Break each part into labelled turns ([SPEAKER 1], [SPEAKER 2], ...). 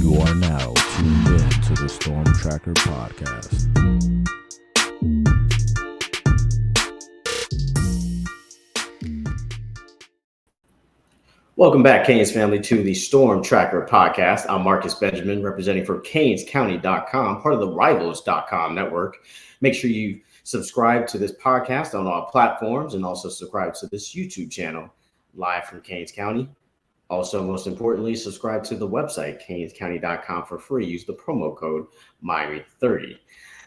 [SPEAKER 1] You are now tuned in to the Storm Tracker podcast.
[SPEAKER 2] Welcome back, Canes family, to the Storm Tracker podcast. I'm Marcus Benjamin, representing for CanesCounty.com, part of the Rivals.com network. Make sure you subscribe to this podcast on all platforms and also subscribe to this YouTube channel live from Canes County. Also, most importantly, subscribe to the website, CanesCounty.com, for free. Use the promo code Miami30.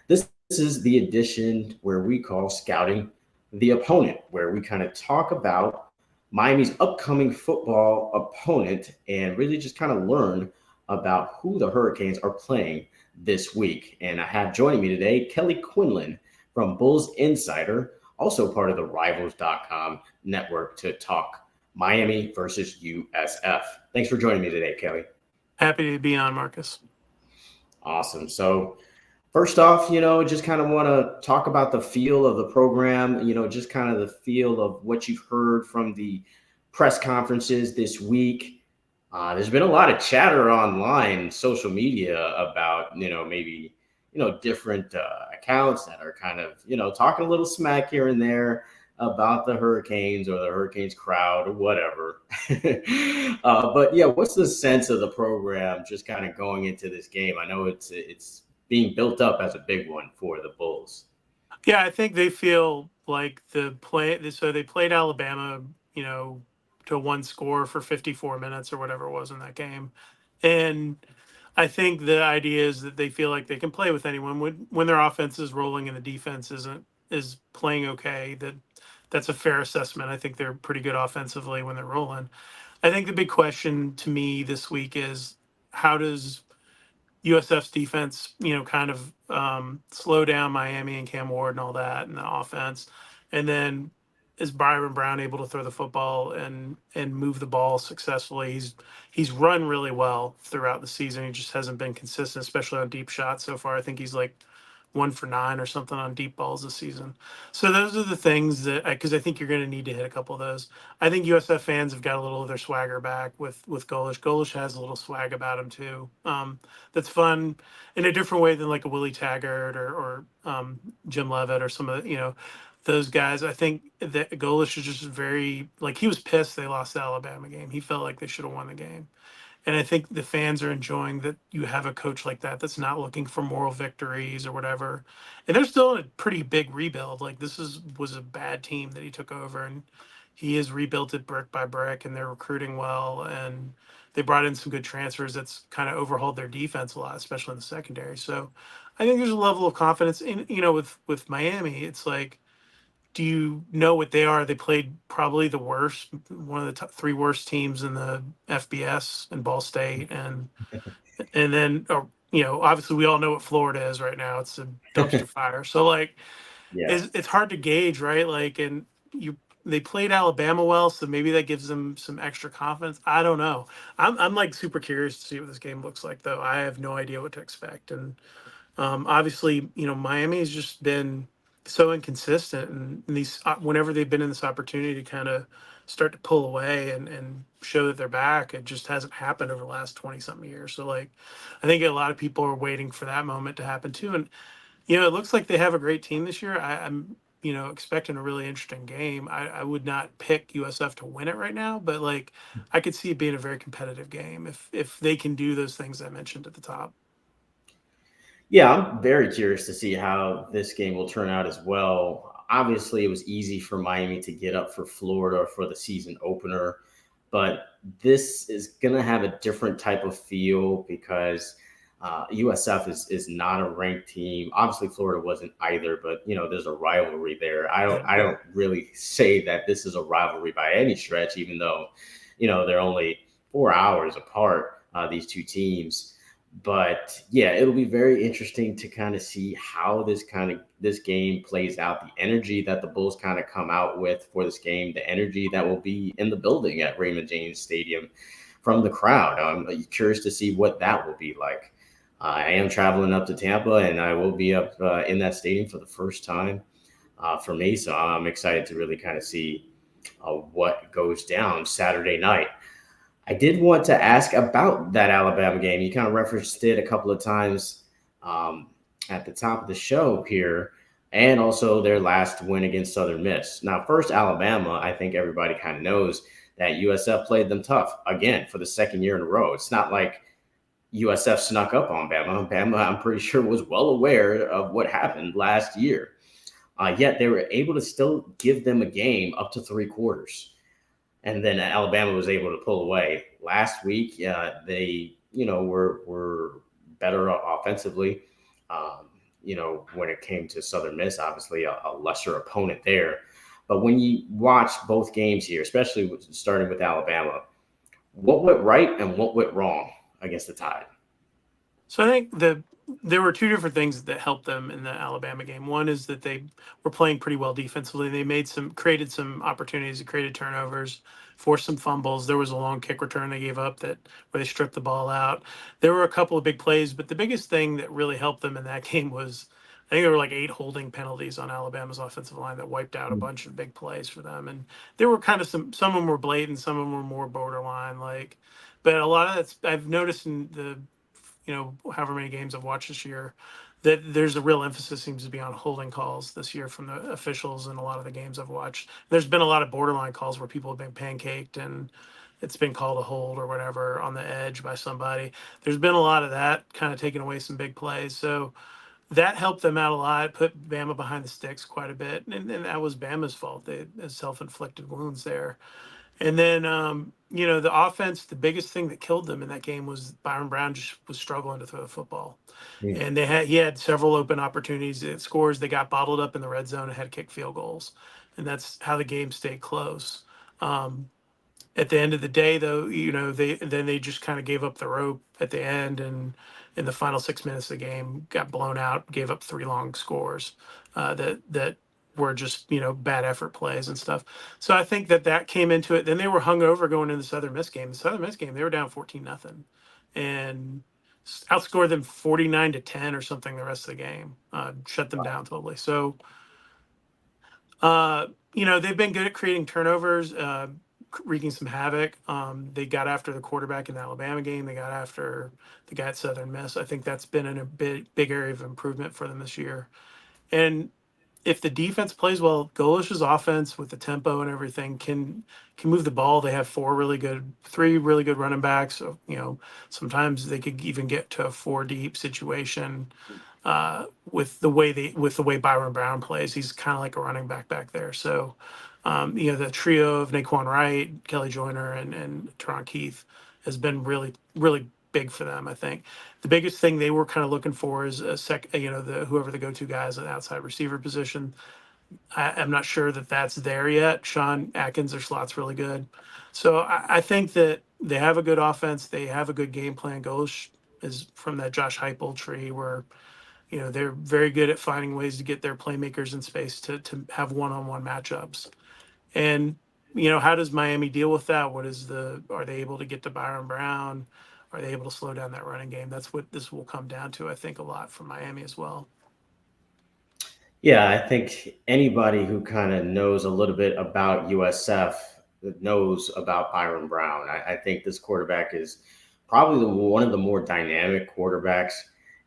[SPEAKER 2] This is the edition where we call Scouting the Opponent, where we kind of talk about Miami's upcoming football opponent and really just kind of learn about who the Hurricanes are playing this week. And I have joining me today, Kelly Quinlan from Bulls Insider, also part of the Rivals.com network, to talk Miami versus USF. Thanks for joining me today, Kelly.
[SPEAKER 3] Happy to be on, Marcus.
[SPEAKER 2] Awesome. So first off, just kind of want to talk about the feel of the program, just kind of the feel of what you've heard from the press conferences this week. There's been a lot of chatter online, social media about, maybe, different accounts that are kind of, talking a little smack here and there about the Hurricanes or the Hurricanes crowd or whatever. But yeah, what's the sense of the program just kind of going into this game? I know it's being built up as a big one for the Bulls.
[SPEAKER 3] Yeah, I think they feel like so they played Alabama, to one score for 54 minutes or whatever it was in that game. And I think the idea is that they feel like they can play with anyone when their offense is rolling and the defense is playing okay. That's a fair assessment. I think they're pretty good offensively when they're rolling. I think the big question to me this week is, how does USF's defense, kind of slow down Miami and Cam Ward and all that and the offense? And then is Byron Brown able to throw the football and move the ball successfully? He's run really well throughout the season. He just hasn't been consistent, especially on deep shots so far. I think he's like 1 for 9 or something on deep balls this season. So those are the things that, because I think you're going to need to hit a couple of those. I think USF fans have got a little of their swagger back with Golish. Golish has a little swag about him too. That's fun in a different way than like a Willie Taggart or Jim Levitt or some of the, those guys. I think that Golish is just very, like, he was pissed they lost the Alabama game. He felt like they should have won the game. And I think the fans are enjoying that you have a coach like that that's not looking for moral victories or whatever. And they're still in a pretty big rebuild. Like, this was a bad team that he took over, and he has rebuilt it brick by brick, and they're recruiting well, and they brought in some good transfers that's kind of overhauled their defense a lot, especially in the secondary. So I think there's a level of confidence in, with Miami. It's like, do you know what they are? They played probably the worst, one of the top 3 worst teams in the FBS in Ball State. And then, obviously we all know what Florida is right now. It's a dumpster fire. So like,
[SPEAKER 2] Yeah.
[SPEAKER 3] it's hard to gauge, right? Like, and they played Alabama well, so maybe that gives them some extra confidence. I don't know. I'm like super curious to see what this game looks like, though. I have no idea what to expect. And obviously, Miami has just been so inconsistent, and these whenever they've been in this opportunity to kind of start to pull away and show that they're back, it just hasn't happened over the last 20-something years. So like, I think a lot of people are waiting for that moment to happen too. And it looks like they have a great team this year. I'm expecting a really interesting game. I would not pick USF to win it right now, but like, I could see it being a very competitive game if they can do those things I mentioned at the top.
[SPEAKER 2] Yeah, I'm very curious to see how this game will turn out as well. Obviously, it was easy for Miami to get up for Florida for the season opener, but this is going to have a different type of feel because USF is not a ranked team. Obviously, Florida wasn't either, but there's a rivalry there. I don't really say that this is a rivalry by any stretch, even though they're only 4 hours apart, these two teams. But yeah, it'll be very interesting to kind of see how this game plays out, the energy that the Bulls kind of come out with for this game, the energy that will be in the building at Raymond James Stadium from the crowd. I'm curious to see what that will be like. I am traveling up to Tampa, and I will be up in that stadium for the first time for me. So I'm excited to really kind of see what goes down Saturday night. I did want to ask about that Alabama game. You kind of referenced it a couple of times um, at the top of the show here, and also their last win against Southern Miss. Now, first, Alabama, I think everybody kind of knows that USF played them tough again for the second year in a row. It's not like USF snuck up on Bama. Bama, I'm pretty sure, was well aware of what happened last year. Yet they were able to still give them a game up to three quarters. And then Alabama was able to pull away. Last week, they, were better offensively. When it came to Southern Miss, obviously a lesser opponent there. But when you watch both games here, especially starting with Alabama, what went right and what went wrong against the Tide?
[SPEAKER 3] So I think there were two different things that helped them in the Alabama game. One is that they were playing pretty well defensively. They created some opportunities, created turnovers, forced some fumbles. There was a long kick return they gave up where they stripped the ball out. There were a couple of big plays, but the biggest thing that really helped them in that game was I think there were like 8 holding penalties on Alabama's offensive line that wiped out a bunch of big plays for them. And there were kind of some of them were blatant, some of them were more borderline, but a lot of that's I've noticed in the however many games I've watched this year, that there's a real emphasis seems to be on holding calls this year from the officials in a lot of the games I've watched. There's been a lot of borderline calls where people have been pancaked and it's been called a hold or whatever on the edge by somebody. There's been a lot of that kind of taking away some big plays. So that helped them out a lot, put Bama behind the sticks quite a bit. And that was Bama's fault. They had self-inflicted wounds there. And then, the offense, the biggest thing that killed them in that game was Byron Brown just was struggling to throw the football.
[SPEAKER 2] Mm.
[SPEAKER 3] And he had several open opportunities at scores. They got bottled up in the red zone and had to kick field goals. And that's how the game stayed close. At the end of the day, though, they just kind of gave up the rope at the end, and in the final 6 minutes of the game, got blown out, gave up 3 long scores that were just bad effort plays and stuff. So I think that came into it. Then they were hung over going into the Southern Miss game. The Southern Miss game, they were down 14-0, and outscored them 49-10 or something the rest of the game. Shut them down totally. So they've been good at creating turnovers, wreaking some havoc. They got after the quarterback in the Alabama game. They got after the guy at Southern Miss. I think that's been a big area of improvement for them this year. And if the defense plays well, Golish's offense with the tempo and everything can move the ball. They have 3 really good running backs. So, sometimes they could even get to a 4 deep situation. With the way Byron Brown plays, he's kind of like a running back there. So, the trio of Naquan Wright, Kelly Joyner, and Teron Keith has been really, really big for them. I think the biggest thing they were kind of looking for is whoever the go-to guy is at the outside receiver position. I'm not sure that that's there yet. Sean Atkins, their slot's really good. So I think that they have a good offense. They have a good game plan. Golish is from that Josh Heupel tree where they're very good at finding ways to get their playmakers in space to have one-on-one matchups. And how does Miami deal with that? Are they able to get to Byron Brown? Are they able to slow down that running game? That's what this will come down to, I think, a lot for Miami as well.
[SPEAKER 2] Yeah, I think anybody who kind of knows a little bit about USF knows about Byron Brown. I think this quarterback is probably one of the more dynamic quarterbacks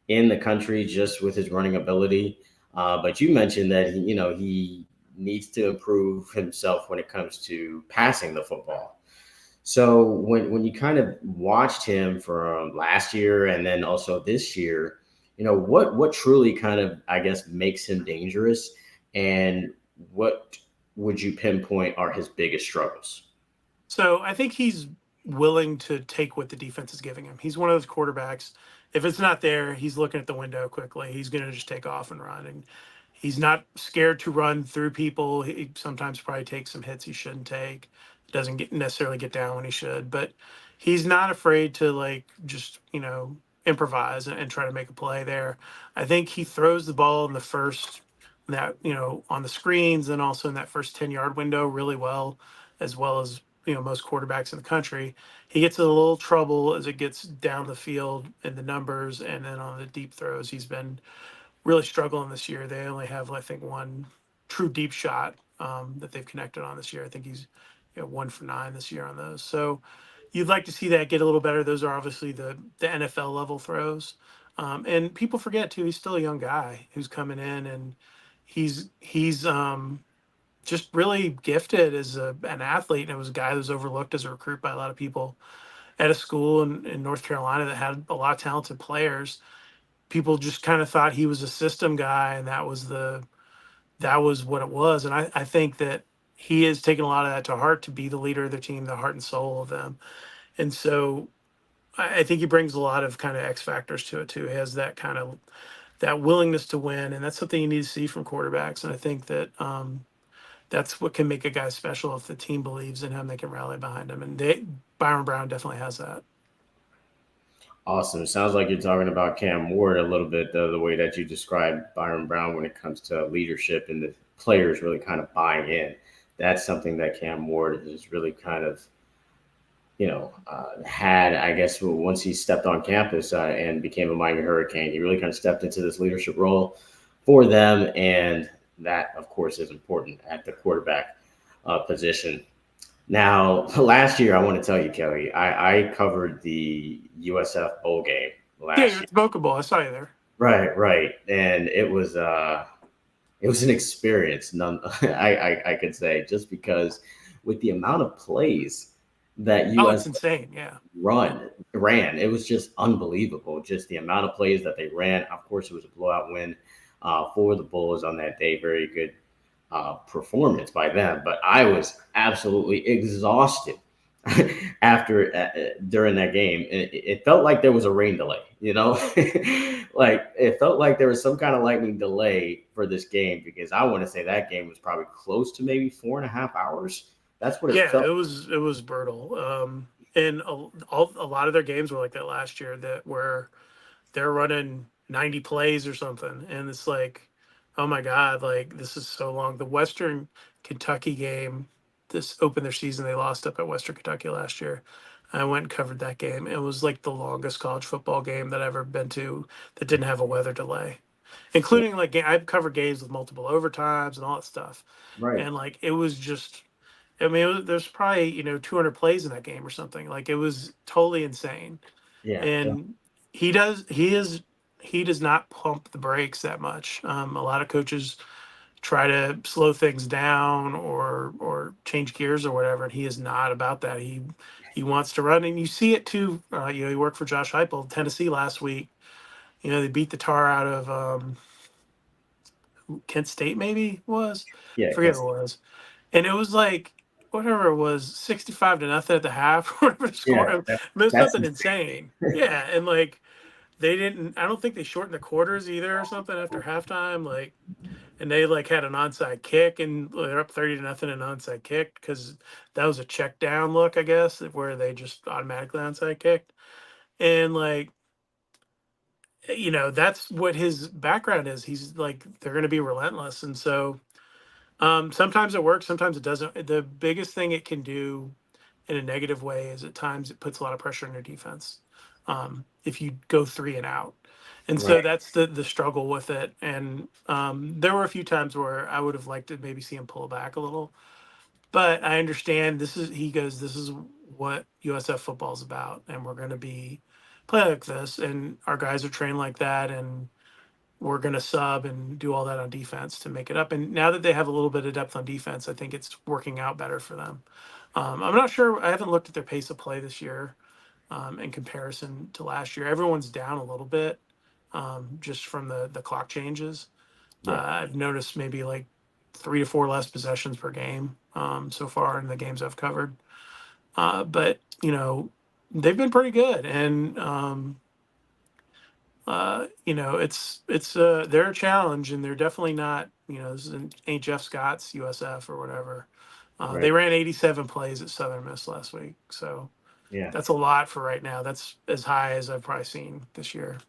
[SPEAKER 2] in the country, just with his running ability. But you mentioned that he needs to improve himself when it comes to passing the football. So when you kind of watched him from last year and then also this year, what truly kind of, I guess, makes him dangerous, and what would you pinpoint are his biggest struggles?
[SPEAKER 3] So I think he's willing to take what the defense is giving him. He's one of those quarterbacks. If it's not there, he's looking at the window quickly. He's going to just take off and run. And he's not scared to run through people. He sometimes probably takes some hits he shouldn't take. Doesn't necessarily get down when he should, but he's not afraid to just improvise and try to make a play there. I think he throws the ball in the first that on the screens and also in that first 10-yard window really well as most quarterbacks in the country. He gets in a little trouble as it gets down the field in the numbers, and then on the deep throws, he's been really struggling this year. They only have, I think, one true deep shot that they've connected on this year. I think he's 1 for 9 this year on those. So you'd like to see that get a little better. Those are obviously the NFL level throws. And people forget too, he's still a young guy who's coming in, and he's just really gifted as an athlete. And it was a guy that was overlooked as a recruit by a lot of people at a school in North Carolina that had a lot of talented players. People just kind of thought he was a system guy, and that was what it was. And I think that he has taken a lot of that to heart to be the leader of the team, the heart and soul of them. And so I think he brings a lot of kind of X factors to it too. He has that kind of that willingness to win, and that's something you need to see from quarterbacks. And I think that that's what can make a guy special. If the team believes in him, they can rally behind him, and Byron Brown definitely has that.
[SPEAKER 2] Awesome. Sounds like you're talking about Cam Ward a little bit, the way that you described Byron Brown when it comes to leadership and the players really kind of buying in. That's something that Cam Ward has really kind of, had, I guess, once he stepped on campus and became a Miami Hurricane. He really kind of stepped into this leadership role for them. And that, of course, is important at the quarterback position. Now, last year, I want to tell you, Kelly, I covered the USF bowl game last
[SPEAKER 3] Yeah,
[SPEAKER 2] year.
[SPEAKER 3] you're at the Boca Bowl. I saw you there.
[SPEAKER 2] Right. And it was an experience, I could say, just because with the amount of plays that
[SPEAKER 3] It's
[SPEAKER 2] USF
[SPEAKER 3] insane. Yeah.
[SPEAKER 2] ran, it was just unbelievable. Just the amount of plays that they ran. Of course, it was a blowout win for the Bulls on that day. Very good performance by them, but I was absolutely exhausted during that game. It felt like there was a rain delay, like it felt like there was some kind of lightning delay for this game, because I want to say that game was probably close to maybe 4.5 hours. That's what it felt.
[SPEAKER 3] It was brutal. And a lot of their games were like that last year, that where they're running 90 plays or something, and it's like, oh my god, like this is so long. The Western Kentucky game, this opened their season, they lost up at Western Kentucky last year. I went and covered that game. It was like the longest college football game that I've ever been to that didn't have a weather delay, including like I've covered games with multiple overtimes and all that stuff.
[SPEAKER 2] Right.
[SPEAKER 3] And like it was just, I mean, there's probably 200 plays in that game or something. Like it was totally insane.
[SPEAKER 2] Yeah.
[SPEAKER 3] And he does not pump the brakes that much. A lot of coaches try to slow things down or change gears or whatever, and he is not about that. He wants to run, and you see it too. He worked for Josh Heupel, Tennessee last week. They beat the tar out of Kent State, maybe it was.
[SPEAKER 2] Yeah.
[SPEAKER 3] Forget what it was. And it was like whatever it was, 65-0 at the half, whatever the score.
[SPEAKER 2] Yeah.
[SPEAKER 3] It was
[SPEAKER 2] That's
[SPEAKER 3] something insane. Yeah, and like they didn't. I don't think they shortened the quarters either or something after halftime. Like, and they like had an onside kick, and they're up 30-0 an onside kick because that was a check down look, I guess, where they just automatically onside kicked. And like, that's what his background is. He's like, they're going to be relentless, and so sometimes it works, sometimes it doesn't. The biggest thing it can do in a negative way is at times it puts a lot of pressure on your defense. If you go 3 and out. And so
[SPEAKER 2] right.
[SPEAKER 3] that's the struggle with it. And there were a few times where I would have liked to maybe see him pull back a little. But I understand this is what USF football is about. And we're going to play like this. And our guys are trained like that. And we're going to sub and do all that on defense to make it up. And now that they have a little bit of depth on defense, I think it's working out better for them. I'm not sure. I haven't looked at their pace of play this year in comparison to last year. Everyone's down a little bit just from the clock changes.
[SPEAKER 2] Yeah.
[SPEAKER 3] I've noticed maybe like 3 to 4 less possessions per game so far in the games I've covered. But, they've been pretty good. And, they're a challenge, and they're definitely not, this ain't Jeff Scott's USF or whatever.
[SPEAKER 2] Right.
[SPEAKER 3] They ran 87 plays at Southern Miss last week. So
[SPEAKER 2] Yeah.
[SPEAKER 3] that's a lot for right now. That's as high as I've probably seen this year.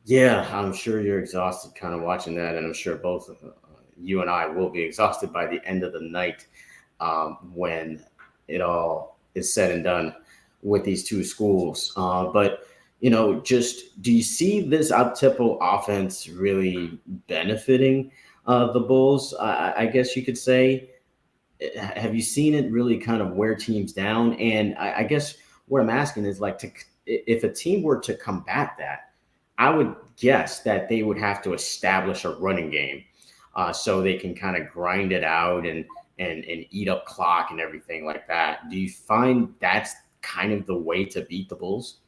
[SPEAKER 2] Yeah, I'm sure you're exhausted kind of watching that, and I'm sure both you and I will be exhausted by the end of the night when it all is said and done with these two schools. But just do you see this up-tempo offense really benefiting the Bulls? I guess you could say. have you seen it really kind of wear teams down? And I guess what I'm asking is like, if a team were to combat that, I would guess that they would have to establish a running game, so they can kind of grind it out and eat up clock and everything like that. Do you find that's kind of the way to beat the Bulls?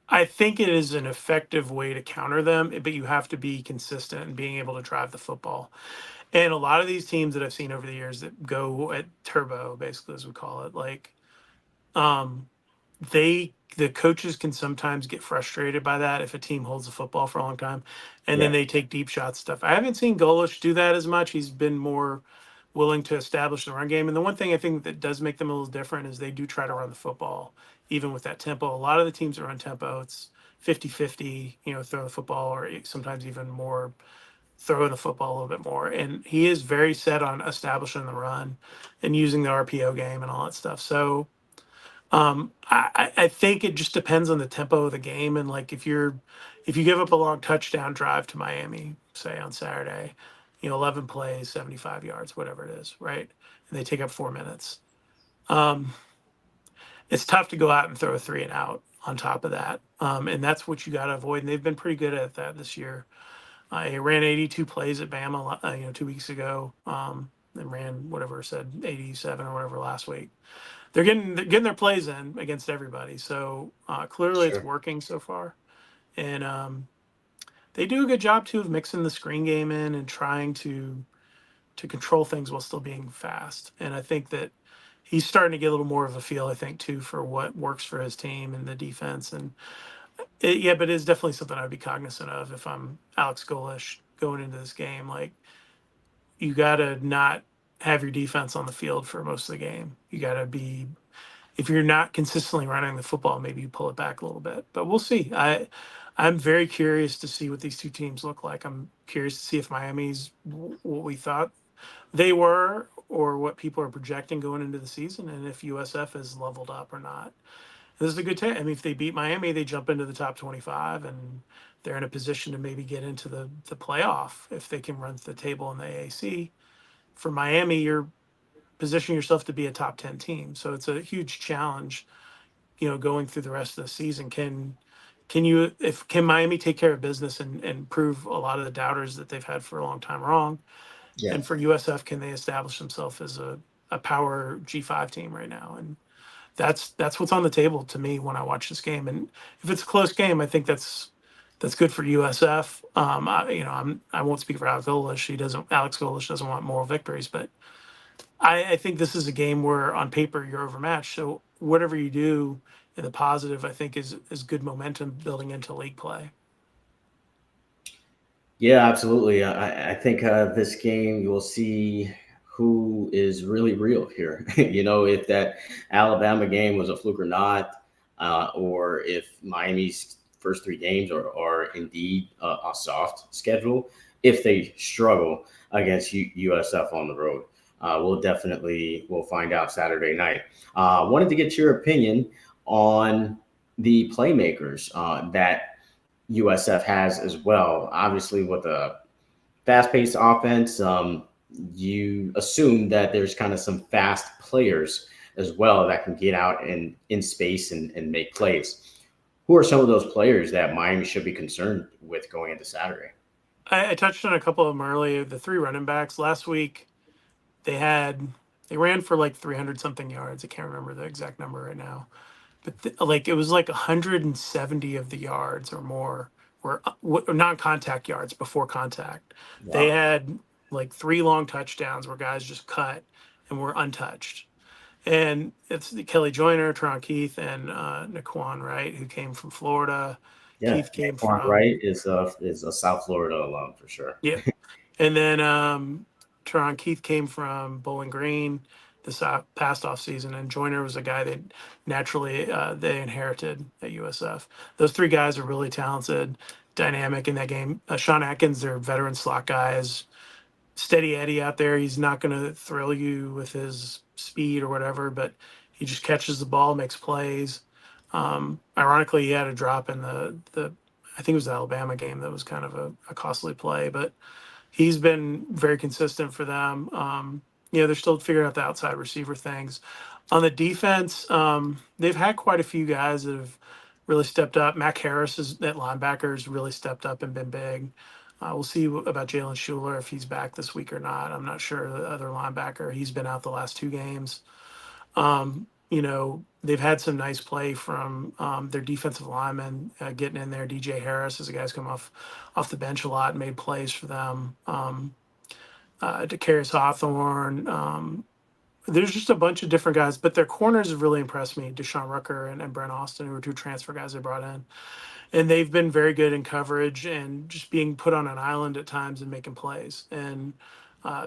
[SPEAKER 3] I think it is an effective way to counter them, but you have to be consistent and being able to drive the football. And a lot of these teams that I've seen over the years that go at turbo, basically as we call it, like um, the coaches can sometimes get frustrated by that if a team holds the football for a long time, and
[SPEAKER 2] Yeah,
[SPEAKER 3] then they take deep shot stuff. I haven't seen Golish do that as much. He's been more willing to establish the run game. And the one thing I think that does make them a little different is they do try to run the football, even with that tempo. A lot of the teams that run tempo, it's 50-50, throw the football, or sometimes even more throwing the football a little bit more. And he is very set on establishing the run and using the RPO game and all that stuff. So I think it just depends on the tempo of the game. And like if you give up a long touchdown drive to Miami, say on Saturday, 11 plays, 75 yards, whatever it is, right? And they take up 4 minutes. Um, it's tough to go out and throw a three and out on top of that. And that's what you got to avoid. And they've been pretty good at that this year. I ran 82 plays at Bama, 2 weeks ago. And ran whatever said 87 or whatever last week. They're getting their plays in against everybody. So clearly it's
[SPEAKER 2] sure.
[SPEAKER 3] working so far. And they do a good job too of mixing the screen game in and trying to control things while still being fast. And I think that he's starting to get a little more of a feel, I think, too, for what works for his team and the defense. And yeah, but it's definitely something I'd be cognizant of if I'm Alex Golish going into this game. Like, you got to not have your defense on the field for most of the game. You got to be, if you're not consistently running the football, maybe you pull it back a little bit. But we'll see. I'm very curious to see what these two teams look like. I'm curious to see if Miami's what we thought they were or what people are projecting going into the season, and if USF is leveled up or not. This is a good time. I mean, if they beat Miami, they jump into the top 25, and they're in a position to maybe get into the playoff if they can run the table in the AAC. For Miami, you're positioning yourself to be a top 10 team, so it's a huge challenge. Going through the rest of the season, can Miami take care of business and prove a lot of the doubters that they've had for a long time wrong?
[SPEAKER 2] Yeah.
[SPEAKER 3] And for USF, can they establish themselves as a power G5 team right now? And that's what's on the table to me when I watch this game. And if it's a close game, I think that's good for USF. I won't speak for Alex Golish. Alex Golish doesn't want moral victories, but I think this is a game where on paper you're overmatched. So whatever you do in the positive, I think is good momentum building into league play.
[SPEAKER 2] Yeah, absolutely. I think this game you will see who is really real here. If that Alabama game was a fluke or not, or if Miami's first three games are indeed a soft schedule. If they struggle against USF on the road, we'll find out Saturday night. Wanted to get your opinion on the playmakers that USF has as well. Obviously, with a fast-paced offense, you assume that there's kind of some fast players as well that can get out and in space and make plays. Who are some of those players that Miami should be concerned with going into Saturday?
[SPEAKER 3] I touched on a couple of them earlier. The three running backs last week, they ran for like 300 something yards. I can't remember the exact number right now, but it was like 170 of the yards or more were non-contact yards before contact. They
[SPEAKER 2] Wow.
[SPEAKER 3] had like three long touchdowns where guys just cut and were untouched. And it's the Kelly Joyner, Teron Keith, and Naquan Wright, who came from Florida.
[SPEAKER 2] Yeah,
[SPEAKER 3] Keith came
[SPEAKER 2] Quan Wright
[SPEAKER 3] from
[SPEAKER 2] is a South Florida alum for sure.
[SPEAKER 3] yeah, and then Teron Keith came from Bowling Green this past off season, and Joyner was a guy that naturally they inherited at USF. Those three guys are really talented, dynamic in that game. Sean Atkins, their veteran slot guy, is steady Eddie out there. He's not going to thrill you with his speed or whatever, but he just catches the ball, makes plays. Ironically, he had a drop in the I think it was the Alabama game that was kind of a costly play, but he's been very consistent for them. they're still figuring out the outside receiver things. On the defense, they've had quite a few guys that have really stepped up. Mac Harris is at linebacker has really stepped up and been big. We'll see about Jalen Schuler if he's back this week or not. I'm not sure. The other linebacker, he's been out the last 2 games. They've had some nice play from their defensive linemen getting in there. DJ Harris is a guy's come off the bench a lot and made plays for them. Dacarius Hawthorne. There's just a bunch of different guys, but their corners have really impressed me. Deshaun Rucker and Brent Austin, who are 2 transfer guys they brought in. And they've been very good in coverage and just being put on an island at times and making plays and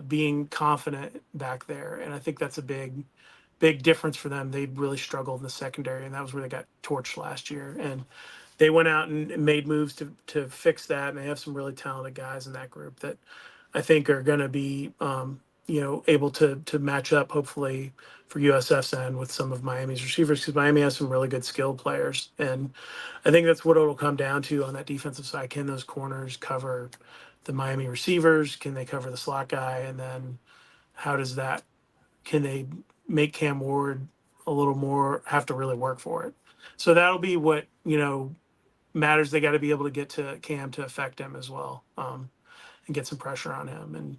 [SPEAKER 3] being confident back there. And I think that's a big difference for them. They really struggled in the secondary, and that was where they got torched last year. And they went out and made moves to fix that. And they have some really talented guys in that group that I think are going to be, able to match up hopefully for USF's end with some of Miami's receivers, because Miami has some really good skilled players. And I think that's what it'll come down to on that defensive side. Can those corners cover the Miami receivers? Can they cover the slot guy? And then can they make Cam Ward a little more, have to really work for it? So that'll be what, matters. They got to be able to get to Cam to affect him as well, and get some pressure on him. And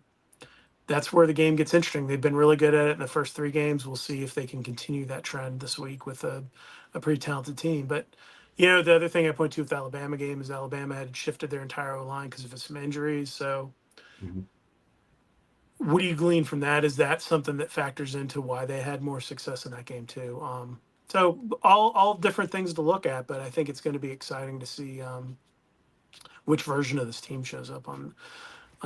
[SPEAKER 3] that's where the game gets interesting. They've been really good at it in the first 3 games. We'll see if they can continue that trend this week with a pretty talented team. But, the other thing I point to with the Alabama game is Alabama had shifted their entire O-line because of some injuries. So what do you glean from that? Is that something that factors into why they had more success in that game too? So all different things to look at, but I think it's going to be exciting to see which version of this team shows up on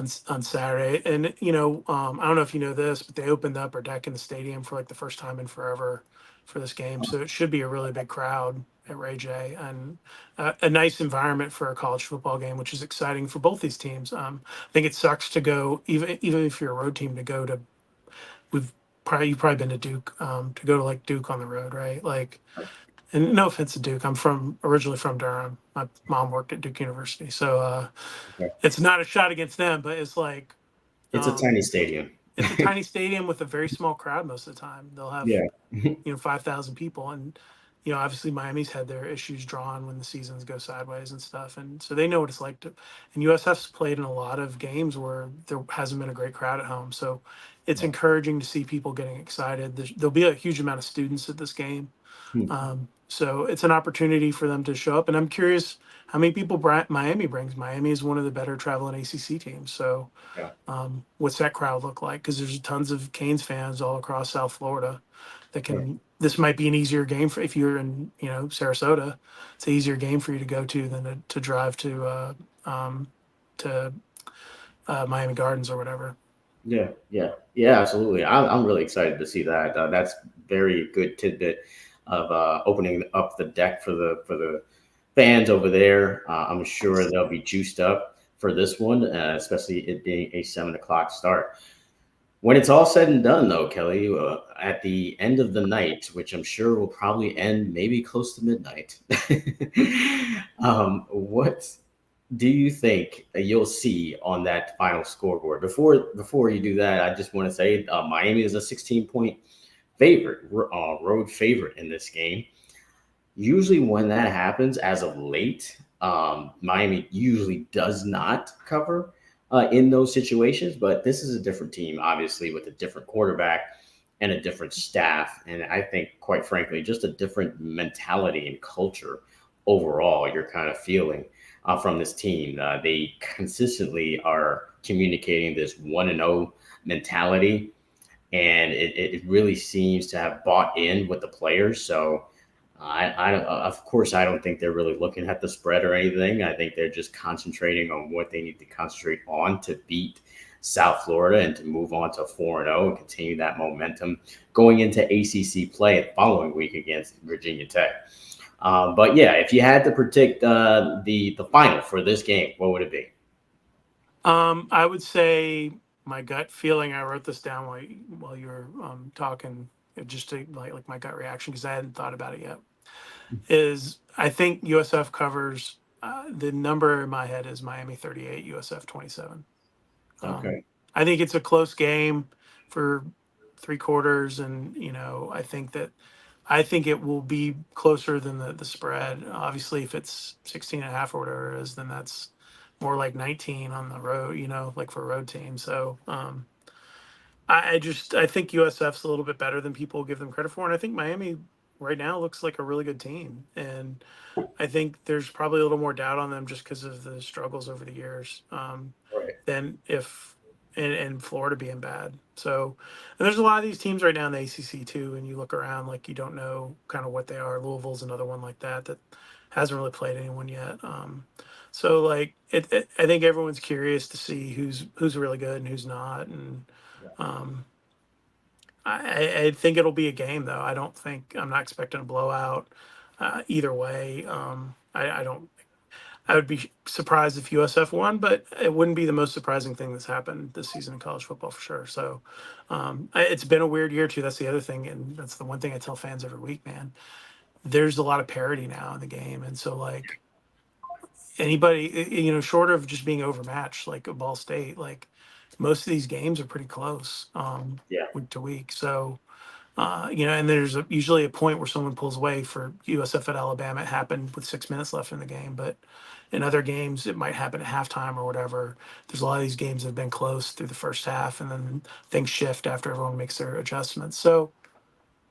[SPEAKER 3] Saturday. And I don't know if you know this, but they opened up our deck in the stadium for like the first time in forever for this game, so it should be a really big crowd at Ray J, and a nice environment for a college football game, which is exciting for both these teams. I think it sucks to go, even if you're a road team, to go to. You've probably been to Duke, to go to like Duke on the road, right? Like, and no offense to Duke, I'm originally from Durham. My mom worked at Duke University, so it's not a shot against them, but it's like
[SPEAKER 2] it's a tiny stadium.
[SPEAKER 3] It's a tiny stadium with a very small crowd most of the time. They'll have 5,000 people, and obviously Miami's had their issues drawn when the seasons go sideways and stuff, and so they know what it's like to. And USF's played in a lot of games where there hasn't been a great crowd at home, so it's encouraging to see people getting excited. There'll be a huge amount of students at this game. So it's an opportunity for them to show up. And I'm curious how many people Miami brings. Miami is one of the better traveling ACC teams. So what's that crowd look like? Because there's tons of Canes fans all across South Florida that can. This might be an easier game for if you're in Sarasota. It's an easier game for you to go to than to drive to Miami Gardens or whatever.
[SPEAKER 2] Yeah, absolutely. I'm really excited to see that. That's very good tidbit of opening up the deck for the fans over there. I'm sure they'll be juiced up for this one, especially it being a 7:00 start. When it's all said and done, though, Kelly, at the end of the night, which I'm sure will probably end maybe close to midnight, what do you think you'll see on that final scoreboard? Before you do that, I just want to say Miami is a 16-point favorite, road favorite in this game. Usually when that happens, as of late, Miami usually does not cover in those situations, but this is a different team, obviously, with a different quarterback and a different staff. And I think, quite frankly, just a different mentality and culture overall you're kind of feeling from this team. They consistently are communicating this 1-0 mentality, and it really seems to have bought in with the players. So of course, I don't think they're really looking at the spread or anything. I think they're just concentrating on what they need to concentrate on to beat South Florida and to move on to 4-0 and continue that momentum going into ACC play the following week against Virginia Tech. But yeah, if you had to predict the final for this game, what would it be?
[SPEAKER 3] I would say my gut feeling. I wrote this down while you were talking, just to like my gut reaction, because I hadn't thought about it yet. Is I think USF covers. The number in my head is Miami 38, USF 27.
[SPEAKER 2] Okay.
[SPEAKER 3] I think it's a close game for 3 quarters, and I think it will be closer than the spread. Obviously, if it's 16 and a half or whatever it is, then that's more like 19 on the road, like for a road team. So I think USF's a little bit better than people give them credit for, and I think Miami right now looks like a really good team. And I think there's probably a little more doubt on them just because of the struggles over the years,
[SPEAKER 2] Right.
[SPEAKER 3] than if and Florida being bad. So, and there's a lot of these teams right now in the ACC too, and you look around like you don't know kind of what they are. Louisville's another one like that hasn't really played anyone yet. So like I think everyone's curious to see who's really good and who's not, and um, I think it'll be a game though. I'm not expecting a blowout either way. I don't. I would be surprised if USF won, but it wouldn't be the most surprising thing that's happened this season in college football for sure. So it's been a weird year too. That's the other thing, and that's the one thing I tell fans every week, man. There's a lot of parity now in the game, and so like anybody, short of just being overmatched, like a Ball State, like most of these games are pretty close
[SPEAKER 2] Yeah.
[SPEAKER 3] week to week. So and there's usually a point where someone pulls away. For USF at Alabama, it happened with 6 minutes left in the game. But in other games, it might happen at halftime or whatever. There's a lot of these games that have been close through the first half, and then things shift after everyone makes their adjustments. So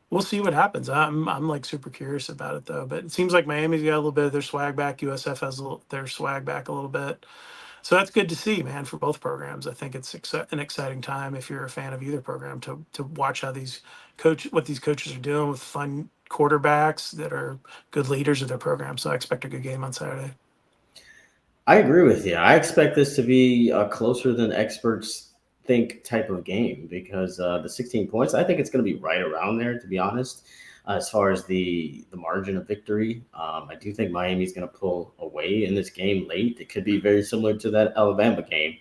[SPEAKER 3] we'll see what happens. I'm like super curious about it though. But it seems like Miami's got a little bit of their swag back. USF has their swag back a little bit. So that's good to see, man, for both programs. I think it's an exciting time if you're a fan of either program to watch how what these coaches are doing with fun quarterbacks that are good leaders of their program. So I expect a good game on Saturday.
[SPEAKER 2] I agree with you. I expect this to be a closer than experts think type of game because the 16 points, I think it's going to be right around there, to be honest. As far as the margin of victory, I do think Miami's going to pull away in this game late. It could be very similar to that Alabama game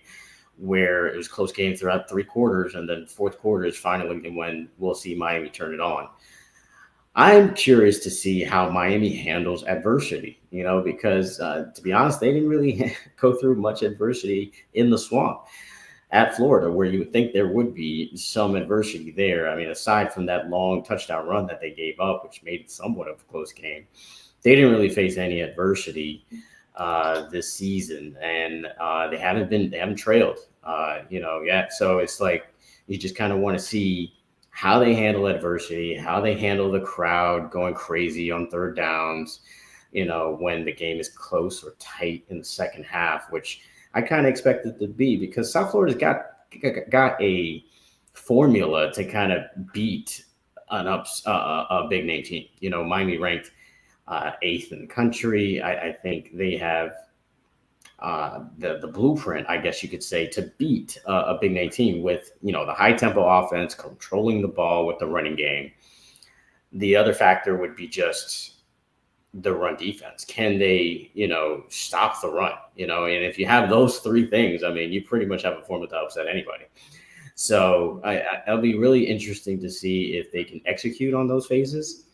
[SPEAKER 2] where it was a close game throughout 3 quarters, and then fourth quarter is finally when we'll see Miami turn it on. I'm curious to see how Miami handles adversity, because to be honest, they didn't really go through much adversity in the swamp at Florida, where you would think there would be some adversity there. I mean, aside from that long touchdown run that they gave up, which made it somewhat of a close game, they didn't really face any adversity this season, and they haven't trailed, yet. So it's like you just kind of want to see how they handle adversity, how they handle the crowd going crazy on third downs, when the game is close or tight in the second half, which I kind of expect it to be because South Florida's got a formula to kind of beat a big name team. Miami ranked 8th in the country. I think they have the blueprint, I guess you could say, to beat a big name team with the high tempo offense, controlling the ball with the running game. The other factor would be just the run defense. Can they, stop the run? And if you have those 3 things, I mean, you pretty much have a formula to upset anybody. So it'll be really interesting to see if they can execute on those phases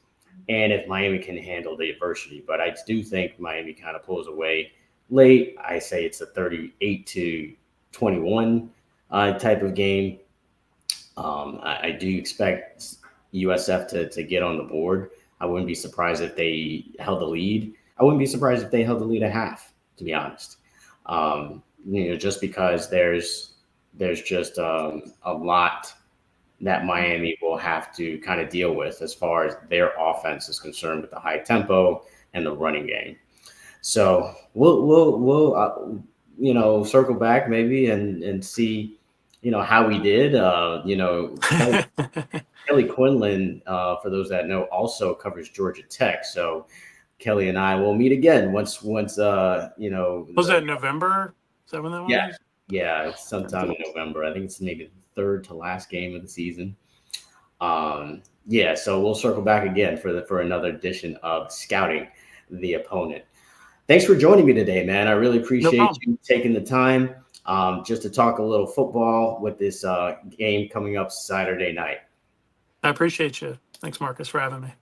[SPEAKER 2] and if Miami can handle the adversity. But I do think Miami kind of pulls away late. I say it's a 38-21 type of game. I do expect USF to get on the board. I wouldn't be surprised if they held the lead. I wouldn't be surprised if they held the lead at half, to be honest. Just because there's just a lot that Miami will have to kind of deal with as far as their offense is concerned with the high tempo and the running game. So we'll circle back maybe and see how we did. Kelly Quinlan, for those that know, also covers Georgia Tech. So Kelly and I will meet again once. Was
[SPEAKER 3] that in November? Is that when that was?
[SPEAKER 2] Yeah, it's sometime in November. I think it's maybe the 3rd to last game of the season. So we'll circle back again for another edition of Scouting the Opponent. Thanks for joining me today, man. I really appreciate you taking the time just to talk a little football with this game coming up Saturday night.
[SPEAKER 3] I appreciate you. Thanks, Marcus, for having me.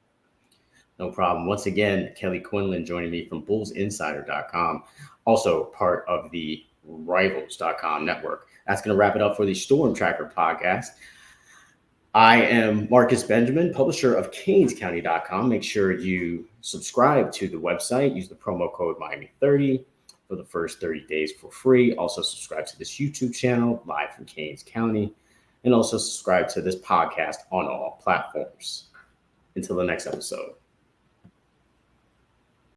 [SPEAKER 2] No problem. Once again, Kelly Quinlan joining me from bullsinsider.com, also part of the rivals.com network. That's going to wrap it up for the Storm Tracker podcast. I am Marcus Benjamin, publisher of CanesCounty.com. Make sure you subscribe to the website. Use the promo code Miami30 for the first 30 days for free. Also subscribe to this YouTube channel, live from Canes County, and also subscribe to this podcast on all platforms. Until the next episode.